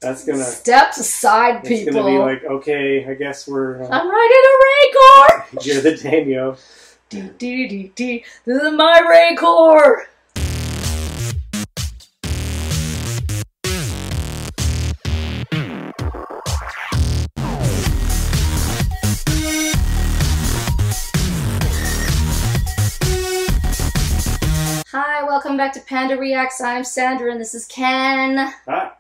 That's gonna... Steps aside, people. It's gonna be like, okay, I guess we're... I'm riding a Rancor! You're the daimyo. This is my Rancor! Hi, welcome back to Panda Reacts. I'm Sandra and this is Ken. Hi.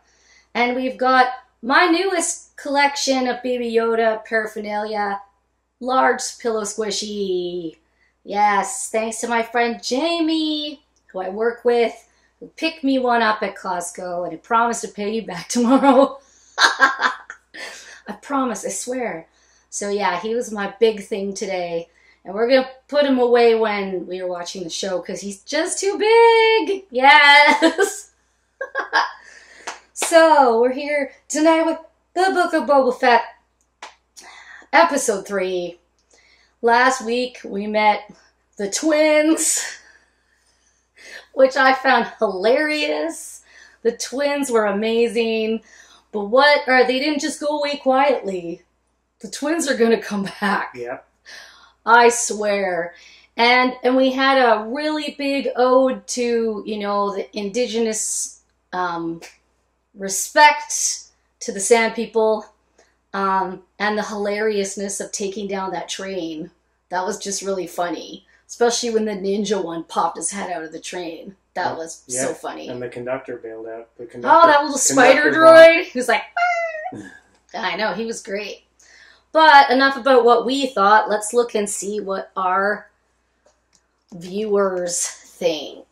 And we've got my newest collection of Baby Yoda paraphernalia. Large pillow squishy. Yes, thanks to my friend Jamie, who I work with, who picked me one up at Costco, and I promise to pay you back tomorrow. I promise, I swear. So yeah, he was my big thing today. And we're going to put him away when we are watching the show because he's just too big. Yes. So we're here tonight with the Book of Boba Fett, Episode 3. Last week we met the twins, which I found hilarious. The twins were amazing. But they didn't just go away quietly. The twins are going to come back. Yeah. I swear. And we had a really big ode to, you know, the indigenous respect to the Sand People and the hilariousness of taking down that train. That was just really funny. Especially when the ninja one popped his head out of the train. That was so funny. And the conductor bailed out. That little spider droid. He was like, I know, he was great. But enough about what we thought. Let's look and see what our viewers think.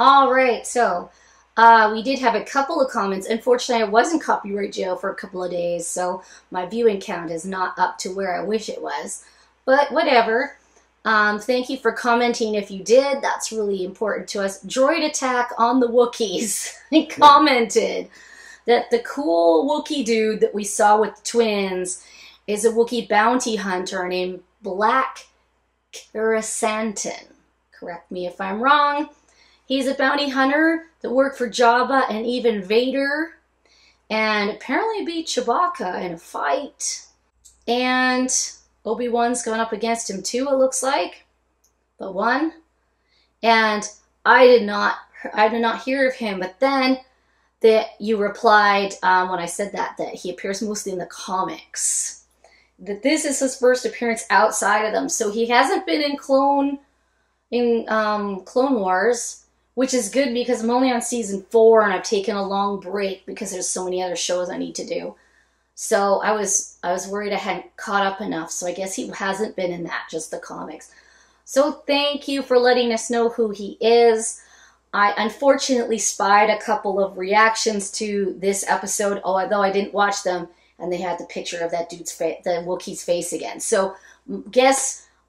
Alright, so we did have a couple of comments. Unfortunately, I was in copyright jail for a couple of days, so my viewing count is not up to where I wish it was. But whatever. Thank you for commenting if you did. That's really important to us. Droid Attack on the Wookiees. He commented that the cool Wookiee dude that we saw with the twins is a Wookiee bounty hunter named Black Karasantan. Correct me if I'm wrong. He's a bounty hunter that worked for Jabba and even Vader, and apparently beat Chewbacca in a fight. And Obi-Wan's gone up against him too, it looks like, but won. And I did not hear of him, but then that you replied when I said that he appears mostly in the comics. That this is his first appearance outside of them. So he hasn't been in Clone Wars, which is good because I'm only on season 4 and I've taken a long break because there's so many other shows I need to do. So I was worried I hadn't caught up enough. So I guess he hasn't been in that, just the comics. So thank you for letting us know who he is. I unfortunately spied a couple of reactions to this episode, although I didn't watch them, and they had the picture of that dude's face, the Wookiee's face again. So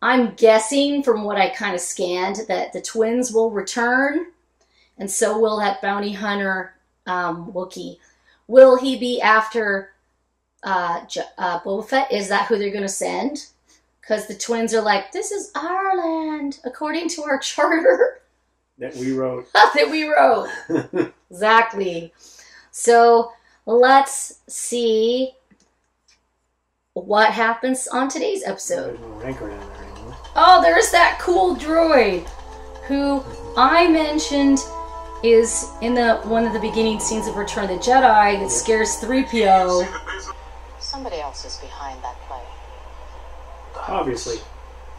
I'm guessing from what I kind of scanned that the twins will return, and so will that bounty hunter Wookiee. Will he be after Boba Fett? Is that who they're going to send? Because the twins are like, this is our land, according to our charter. That we wrote. That we wrote. Exactly. So let's see what happens on today's episode. There's no Rancor down there anymore. Oh, there's that cool droid who I mentioned is in one of the beginning scenes of Return of the Jedi that scares 3PO. Somebody else is behind that play. Obviously.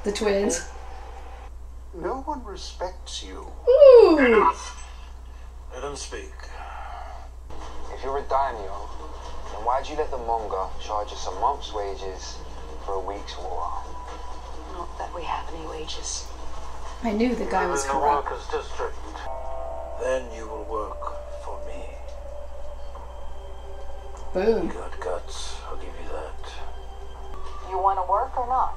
The twins. No one respects you. Ooh. Let them speak. If you're a daimyo, then why'd you let the Monga charge us a month's wages for a week's war? Not that we have any wages. I knew the guy was In the corrupt. workers' district. Then you will work for me. Boom. You got guts, I'll give you that. You want to work or not?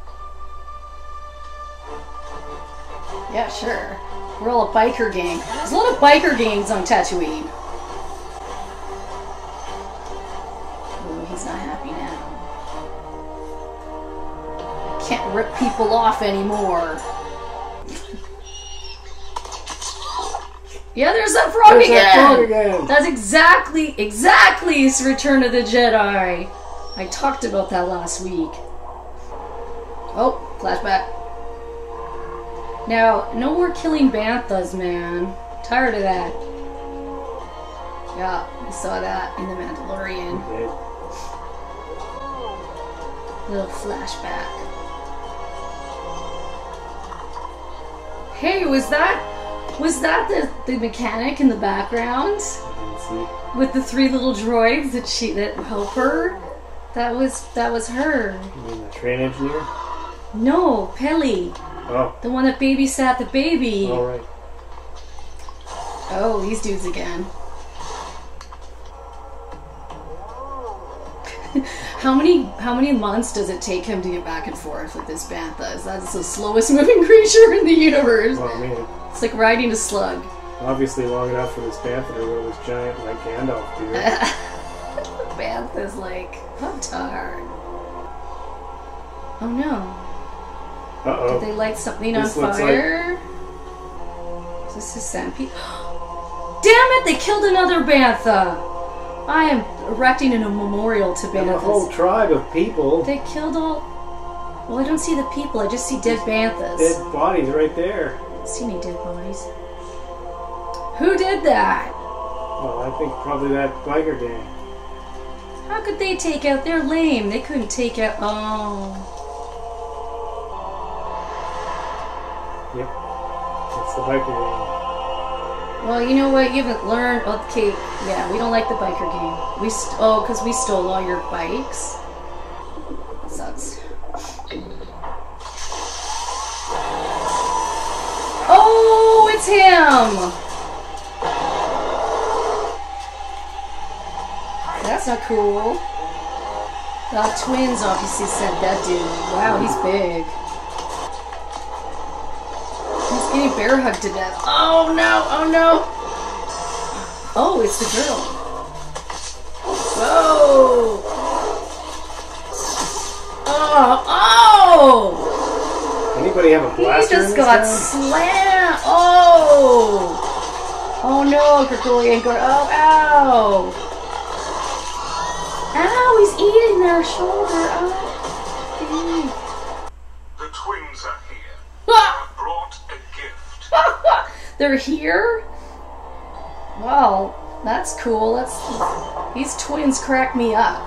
Yeah, sure. We're all a biker gang. There's a lot of biker gangs on Tatooine. Ooh, he's not happy now. Can't rip people off anymore. Yeah, there's that frog There's again. that frog again. That's exactly it's Return of the Jedi. I talked about that last week. Oh, flashback. Now, no more killing banthas, man. Tired of that. Yeah, we saw that in The Mandalorian. Okay. Little flashback. Hey, was that the mechanic in the background I didn't see. with the 3 little droids that help her? That was her. You mean the train engineer? No, Pelly, Oh, the one that babysat the baby. all right. Oh, these dudes again. How many months does it take him to get back and forth with this bantha? That's the slowest moving creature in the universe. Well, I mean, It's like riding a slug. obviously long enough for this bantha to go this giant like Gandalf dude. Bantha's like, I'm tired. Oh no. Uh Did they oh. light something This on looks fire? Is this a stampede? Damn it! They killed another bantha. I am erecting a memorial to And a whole banthas. tribe of people. They killed all. Well, I don't see the people. I just see dead banthas. Dead bodies right there. I don't see any dead bodies. Who did that? Well, I think probably that biker gang. How could they take out? They're lame. They couldn't take out. Oh. Yep. It's the biker gang. Well, you know what? You haven't learned. Okay, yeah, we don't like the biker gang. Because we stole all your bikes. Sucks. Oh, it's him! That's not cool. The twins obviously sent that dude. Wow, he's big. He's getting bear hugged to death. Oh no! Oh no! Oh, it's the girl. Whoa! Oh! Anybody have a Oh! He blaster in just this got town? slammed. Oh! Oh no, Gregorian. Oh, ow! Ow! He's eating their shoulder. Oh. The twins are here. Ah! I've brought a gift. They're here? Well, that's cool. These twins crack me up.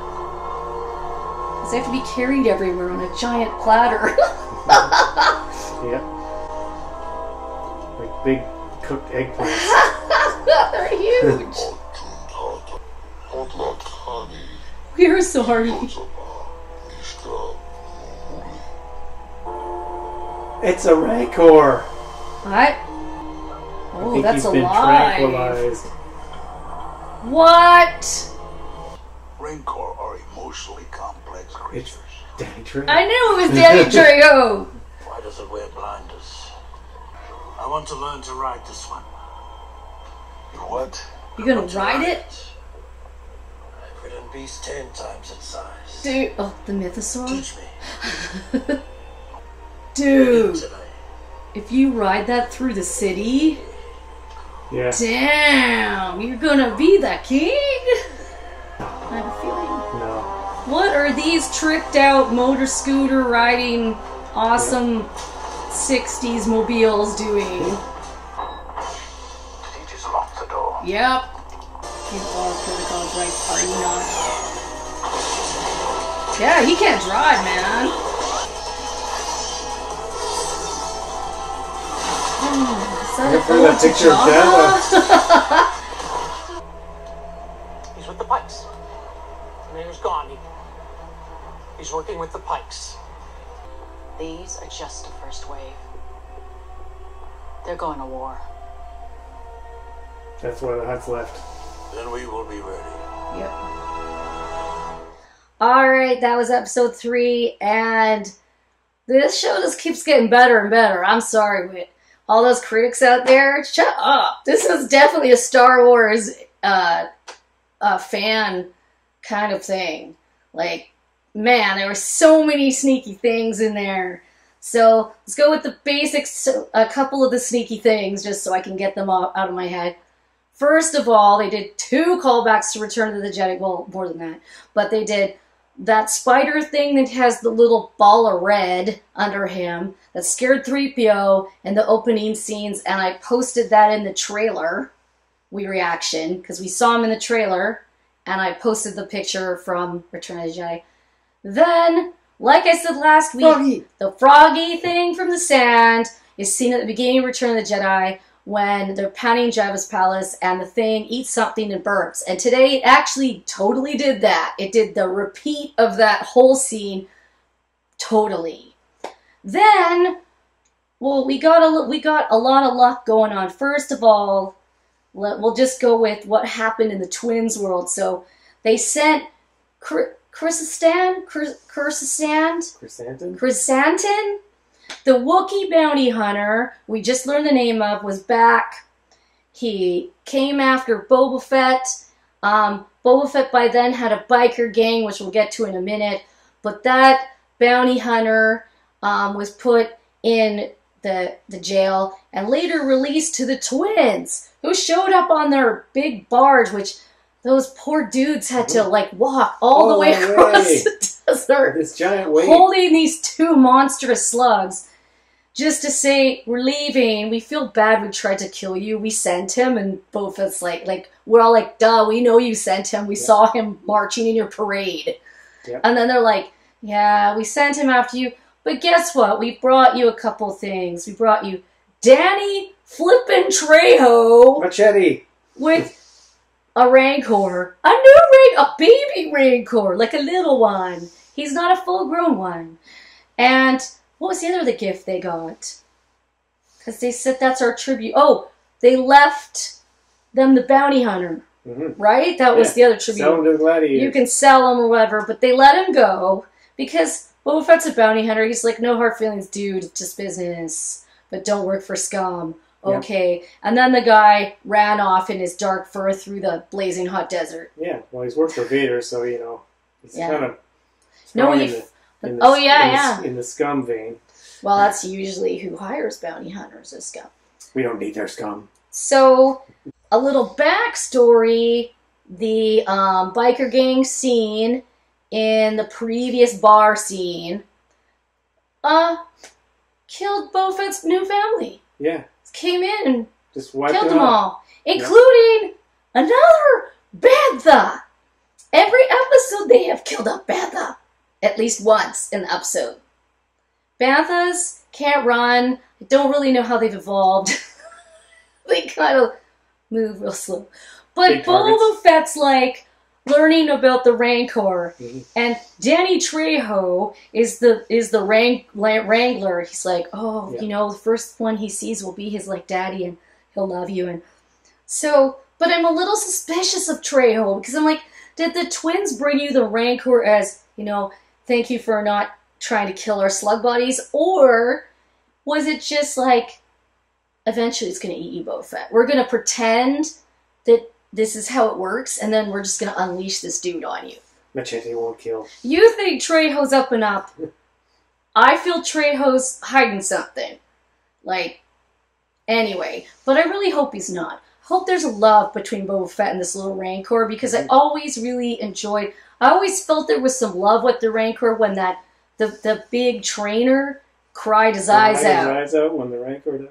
'Cause they have to be carried everywhere on a giant platter. Yep. Like big cooked eggplants. They're huge. We're sorry. It's a Rancor. What? I Oh, think that's he's been alive. tranquilized. What? Rancor are emotionally complex It's creatures. Danny Trejo. I knew it was Danny Trejo. Why does it wear blinders? I want to learn to ride this one. You what? You gonna ride it? I've ridden beasts 10 times its size. Dude. Oh, the mythosaur? Teach me. Dude. Today. If you ride that through the city, Yeah. damn, you're gonna be the king? I have a feeling. No. What are these tricked out motor scooter riding awesome 60s mobiles doing? He just locked the door. Yep. You are protocols right, are you not? Yeah, he can't drive, man. Is that Look an for ode that to picture of Jabba? He's with the Pikes. Mayor's gone. He's working with the Pikes. These are just the first wave. They're going to war. That's why the hut's left. Then we will be ready. Yep. Alright, that was episode 3, and this show just keeps getting better and better. I'm sorry, but all those critics out there, shut up. This is definitely a Star Wars fan kind of thing. Like, man, there were so many sneaky things in there. So let's go with the basics, a couple of the sneaky things, just so I can get them all out of my head. First of all, they did 2 callbacks to Return of the Jedi. Well, more than that. But they did that spider thing that has the little ball of red under him that scared 3PO in the opening scenes, and I posted that in the trailer, reaction, because we saw him in the trailer, and I posted the picture from Return of the Jedi. Then, like I said last week, the froggy thing from the sand is seen at the beginning of Return of the Jedi when they're pounding Jabba's palace and the thing eats something and burps. And today it actually totally did that. It did the repeat of that whole scene totally. Then, well, we got a lot of luck going on. First of all, we'll just go with what happened in the Twins world. So they sent Chrysanthemum, the Wookiee bounty hunter we just learned the name of, was back. He came after Boba Fett. Boba Fett by then had a biker gang, which we'll get to in a minute. But that bounty hunter was put in the jail and later released to the twins, who showed up on their big barge, which those poor dudes had to like walk all the way across the desert, this giant wave, holding these 2 monstrous slugs, just to say, we're leaving. We feel bad. We tried to kill you. We sent him, and both of us like we're all like, duh, we know you sent him. We saw him marching in your parade. Yep. And then they're like, yeah, we sent him after you. But guess what? We brought you a couple things. We brought you Danny Flippin' Trejo Machete with a Rancor. A baby Rancor, like a little one. He's not a full-grown one. And what was the other gift they got? Because they said that's our tribute. Oh, they left them the bounty hunter, right? That was the other tribute. Sell him to the gladiators. You can sell him or whatever, but they let him go because Boba Fett's a bounty hunter. He's like, no hard feelings, dude. It's just business. But don't work for scum. Okay. Yep. And then the guy ran off in his dark fur through the blazing hot desert. Yeah. Well, he's worked for Vader, so, you know, he's kind of in the scum vein. Well, that's usually who hires bounty hunters, is scum. We don't need their scum. So, a little backstory. The biker gang scene in the previous bar scene killed Boba Fett's new family. Yeah. Came in and just wiped killed them all, including another Bantha. Every episode they have killed a Bantha, at least once in the episode. Banthas can't run. I don't really know how they've evolved. They kind of move real slow. But Boba Fett's like learning about the Rancor, and Danny Trejo is the Wrangler. He's like, you know, the first one he sees will be his like daddy, and he'll love you. And so, but I'm a little suspicious of Trejo because I'm like, did the twins bring you the Rancor as, you know, thank you for not trying to kill our slug bodies, or was it just like, eventually it's going to eat you, Boba Fett? We're going to pretend that this is how it works, and then we're just going to unleash this dude on you. Machete won't kill. You think Trejo's up and up. I feel Trejo's hiding something. Like, anyway. But I really hope he's not. I hope there's a love between Boba Fett and this little Rancor, because I always really enjoyed... I always felt there was some love with the Rancor when the big trainer cried his eyes out. His eyes out when the Rancor died?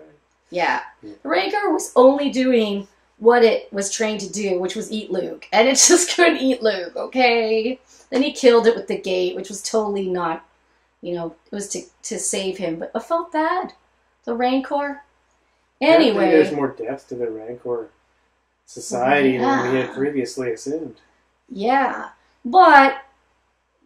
Yeah. The Rancor was only doing what it was trained to do, which was eat Luke. And it just couldn't eat Luke, okay? Then he killed it with the gate, which was totally not, you know, it was to save him. But I felt bad. The Rancor. Anyway. I think there's more depth to the Rancor society than we had previously assumed. Yeah. But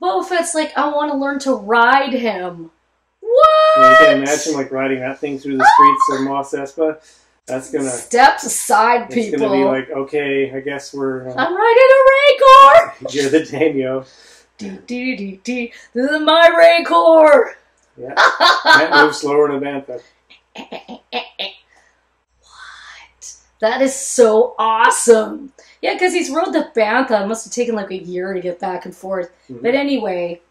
Boba Fett's like, I want to learn to ride him. What? Yeah, you can imagine like riding that thing through the streets of Mos Espa. That's gonna... Steps aside, people. It's gonna be like, okay, I guess we're... I'm riding a Rancor! You're the daimyo. This is my Rancor! Yeah. Can't move slower than a Bantha. What? That is so awesome! Yeah, because he's rode the Bantha. It must have taken like a year to get back and forth. But anyway...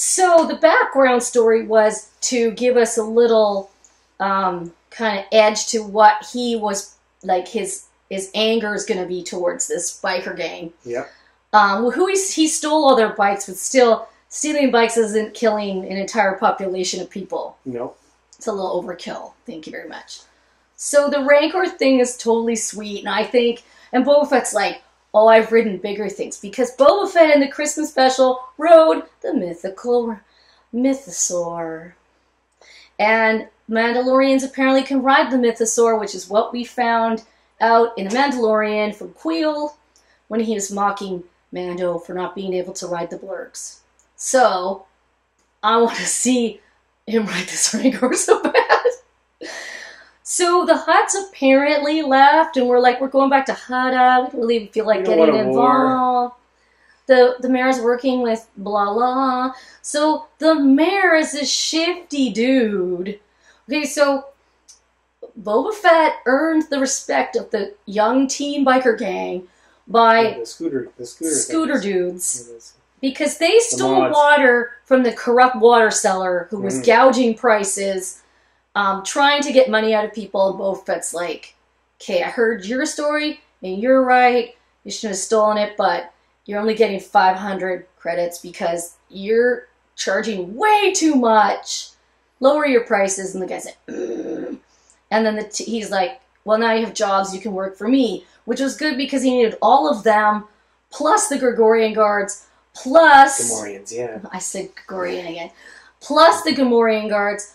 So the background story was to give us a little kind of edge to what he was like. His anger is going to be towards this biker gang. Yep. Who he stole all their bikes, but still stealing bikes isn't killing an entire population of people. Nope. It's a little overkill. Thank you very much. So the Rancor thing is totally sweet, and I think, and Boba Fett's like, oh, I've ridden bigger things, because Boba Fett in the Christmas special rode the mythical Mythosaur. And Mandalorians apparently can ride the Mythosaur, which is what we found out in The Mandalorian from Queel when he was mocking Mando for not being able to ride the blurgs. So, I want to see him ride this Rancor so bad. So the Hutts apparently left, and we're going back to Hutta. We don't really feel like getting involved. The mayor's working with blah blah. So the mayor is a shifty dude. Okay, so Boba Fett earned the respect of the young teen biker gang by the scooter dudes. Because they stole water from the corrupt water seller who was gouging prices, trying to get money out of people. And Boba Fett's like, okay, I heard your story, and you're right. You shouldn't have stolen it, but you're only getting 500 credits because you're charging way too much. Lower your prices. And the guy said, and then he's like, well, now you have jobs. You can work for me, which was good because he needed all of them, plus the Gregorian guards, plus... Gamorreans, yeah. I said Gregorian again. Plus the Gamorrean guards,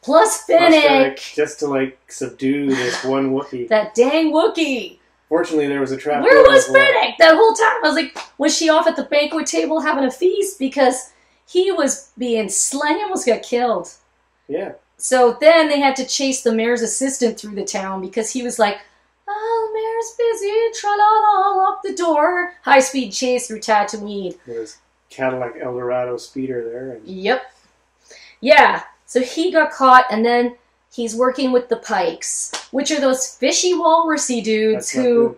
plus Fennec. Just to, subdue this one Wookiee. That dang Wookiee. Fortunately, there was a trap. Where was Fennec that whole time? I was like, was she off at the banquet table having a feast? Because he was being slain. He almost got killed. Yeah. So then they had to chase the mayor's assistant through the town because he was like, oh, the mayor's busy, tra-la-la, lock the door. High-speed chase through Tatooine. There was Cadillac Eldorado speeder there. Yep. Yeah, so he got caught, and then he's working with the Pikes, which are those fishy walrusy dudes who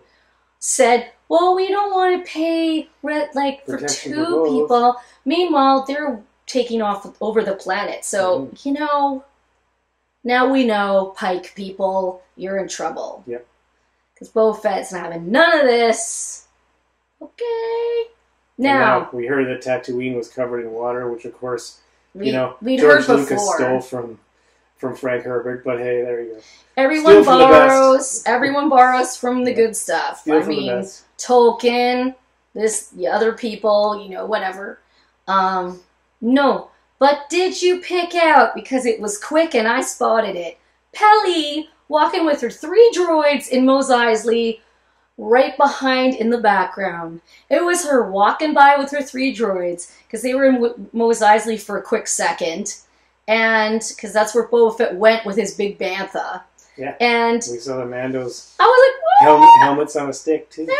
said, well, we don't want to pay for two people. Meanwhile, they're taking off over the planet. So, now we know, Pike people, you're in trouble. Yep. Because Boba Fett's not having none of this. Okay. Now we heard that Tatooine was covered in water, which of course, we'd George heard Lucas before. stole from Frank Herbert. But hey, there you go. Everyone borrows from the good stuff. Steal from the best. Tolkien, the other people, whatever. No. But did you pick out, because it was quick and I spotted it, Peli walking with her 3 droids in Mos Eisley right behind in the background. It was her walking by with her 3 droids because they were in Mos Eisley for a quick second, and because that's where Boba Fett went with his big bantha. Yeah, and we saw the Mando's I was like, helmets on a stick too. There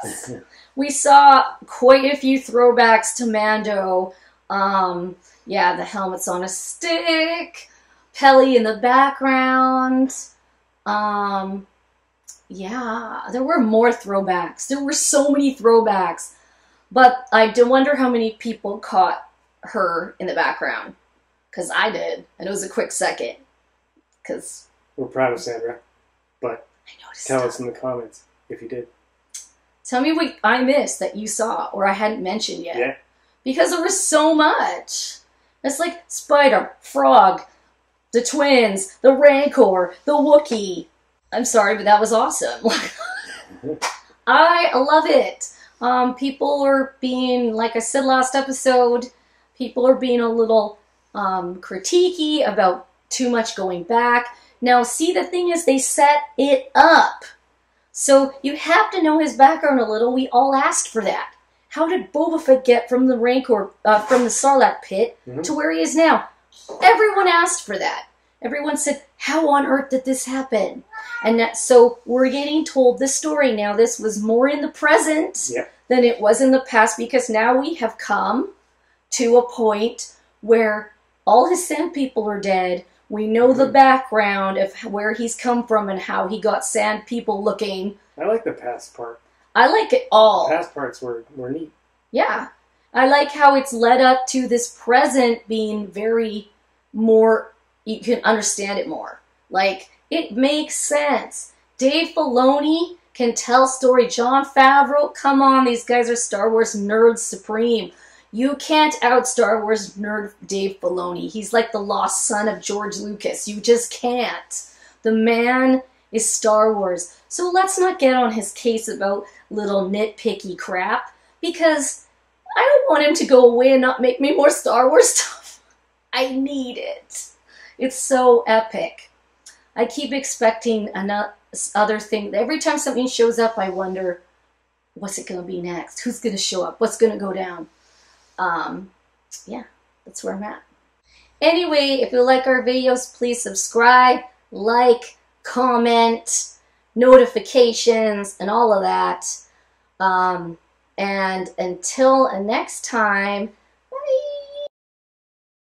he is. We saw quite a few throwbacks to Mando. Yeah, the helmet's on a stick. Peli in the background. Yeah, there were more throwbacks. There were so many throwbacks. But I do wonder how many people caught her in the background. Because I did. And it was a quick second. Because we're proud of Sandra. But tell us in the comments if you did. Tell me what I missed that you saw or I hadn't mentioned yet. Yeah. Because there was so much. It's like Spider, Frog, the twins, the Rancor, the Wookiee. I'm sorry, but that was awesome. I love it. People are being, like I said last episode, people are being a little critiquey about too much going back. Now, see, the thing is, they set it up. So you have to know his background a little. We all asked for that. How did Boba Fett get from the Rancor, from the Sarlacc pit to where he is now? Everyone asked for that. Everyone said, how on earth did this happen? And so we're getting told the story now. This was more in the present than it was in the past because now we have come to a point where all his sand people are dead. We know the background of where he's come from and how he got sand people looking. I like the past part. I like it all. The past parts were neat. Yeah. I like how it's led up to this present being very more, you can understand it more. Like, it makes sense. Dave Filoni can tell story. Jon Favreau, come on, these guys are Star Wars nerds supreme. You can't out Star Wars nerd Dave Filoni. He's like the lost son of George Lucas. You just can't. The man is Star Wars. So let's not get on his case about little nitpicky crap, because I don't want him to go away and not make me more Star Wars stuff. I need it. It's so epic. I keep expecting another thing. Every time something shows up, I wonder, what's it going to be next? Who's going to show up? What's going to go down? Yeah, that's where I'm at. Anyway, if you like our videos, please subscribe, like, comment, notifications, and all of that. And until next time,